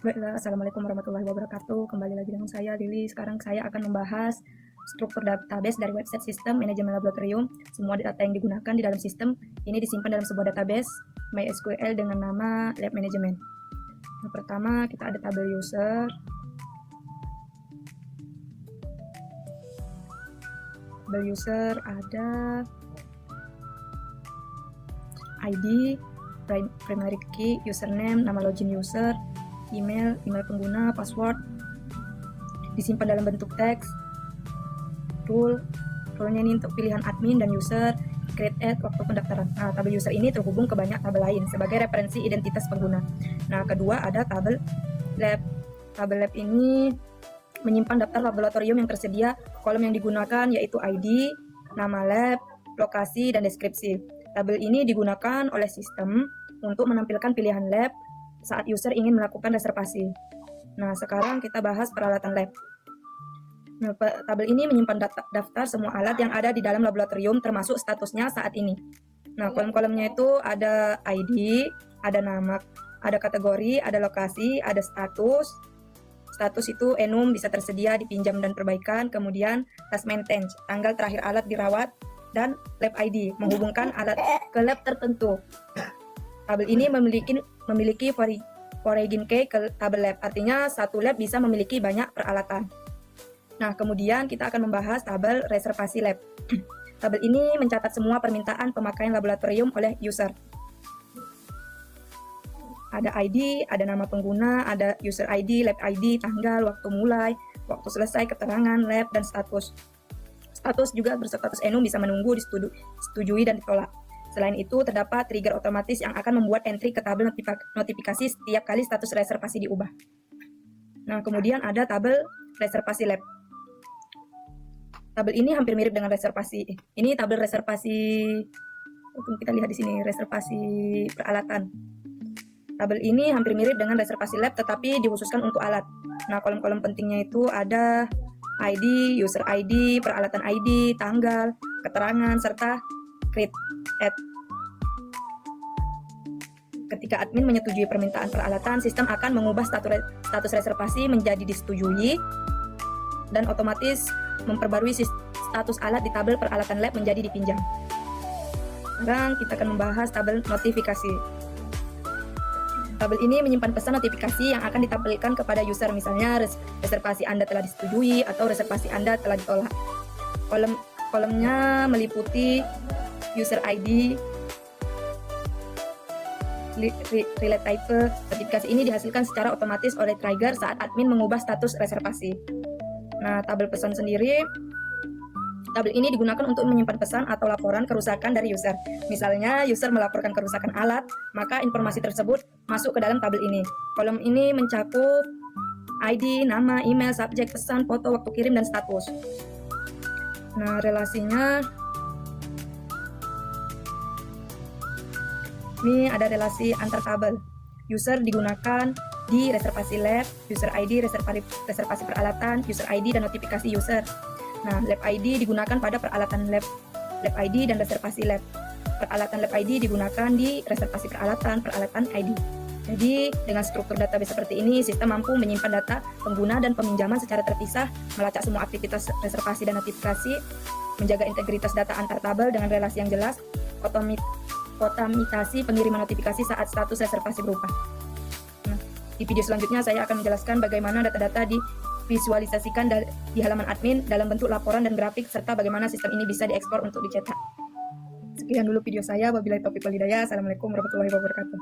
Baiklah, assalamualaikum warahmatullahi wabarakatuh. Kembali lagi dengan saya Lili. Sekarang saya akan membahas struktur database dari website sistem manajemen laboratorium. Semua data yang digunakan di dalam sistem ini disimpan dalam sebuah database MySQL dengan nama Lab Management. Yang pertama kita ada tabel user, ada ID, primary key, username, nama login user, email pengguna, password, disimpan dalam bentuk teks, rule-nya ini untuk pilihan admin dan user, create add waktu pendaftaran. Nah, tabel user ini terhubung ke banyak tabel lain sebagai referensi identitas pengguna. Nah, kedua ada tabel lab. Tabel lab ini menyimpan daftar laboratorium yang tersedia. Kolom yang digunakan yaitu ID, nama lab, lokasi, dan deskripsi. Tabel ini digunakan oleh sistem untuk menampilkan pilihan lab saat user ingin melakukan reservasi. Nah, sekarang kita bahas peralatan lab. Nah, tabel ini menyimpan daftar semua alat yang ada di dalam laboratorium termasuk statusnya saat ini. Nah, kolom-kolomnya itu ada ID, ada nama, ada kategori, ada lokasi, ada status. Status itu enum bisa tersedia, dipinjam dan perbaikan, kemudian task maintenance, tanggal terakhir alat dirawat, dan lab ID, menghubungkan alat ke lab tertentu. Tabel ini memiliki foreign key ke tabel lab, artinya satu lab bisa memiliki banyak peralatan. Nah, kemudian kita akan membahas tabel reservasi lab. Tabel ini mencatat semua permintaan pemakaian laboratorium oleh user. Ada ID, ada nama pengguna, ada user ID, lab ID, tanggal, waktu mulai, waktu selesai, keterangan lab, dan status. Status juga berstatus enum, bisa menunggu, disetujui, dan ditolak. Selain itu, terdapat trigger otomatis yang akan membuat entry ke tabel notifikasi setiap kali status reservasi diubah. Nah, kemudian ada tabel reservasi lab. Tabel ini hampir mirip dengan reservasi. Ini tabel reservasi, kita lihat di sini, reservasi peralatan. Tabel ini hampir mirip dengan reservasi lab, tetapi dikhususkan untuk alat. Nah, kolom-kolom pentingnya itu ada ID, user ID, peralatan ID, tanggal, keterangan, serta create add. Ketika admin menyetujui permintaan peralatan, sistem akan mengubah status reservasi menjadi disetujui dan otomatis memperbarui status alat di tabel peralatan lab menjadi dipinjam. Sekarang kita akan membahas tabel notifikasi. Tabel ini menyimpan pesan notifikasi yang akan ditampilkan kepada user, misalnya reservasi Anda telah disetujui atau reservasi Anda telah ditolak. Kolomnya meliputi user ID, relate type. Notifikasi ini dihasilkan secara otomatis oleh trigger saat admin mengubah status reservasi. Nah, tabel pesan sendiri, tabel ini digunakan untuk menyimpan pesan atau laporan kerusakan dari user. Misalnya, user melaporkan kerusakan alat, maka informasi tersebut masuk ke dalam tabel ini. Kolom ini mencakup ID, nama, email, subjek, pesan, foto, waktu kirim, dan status. Nah, relasinya, ini ada relasi antar tabel. User digunakan di reservasi lab, user ID, reservasi peralatan, user ID, dan notifikasi user. Nah, lab ID digunakan pada peralatan lab ID dan reservasi lab. Peralatan lab ID digunakan di reservasi peralatan ID. Jadi, dengan struktur database seperti ini, sistem mampu menyimpan data pengguna dan peminjaman secara terpisah, melacak semua aktivitas reservasi dan notifikasi, menjaga integritas data antar tabel dengan relasi yang jelas, otomatisasi pengiriman notifikasi saat status reservasi berubah. Nah, di video selanjutnya saya akan menjelaskan bagaimana data-data divisualisasikan di halaman admin dalam bentuk laporan dan grafik, serta bagaimana sistem ini bisa diekspor untuk dicetak. Sekian dulu video saya. Wabillahi taufiq wal hidayah. Assalamualaikum warahmatullahi wabarakatuh.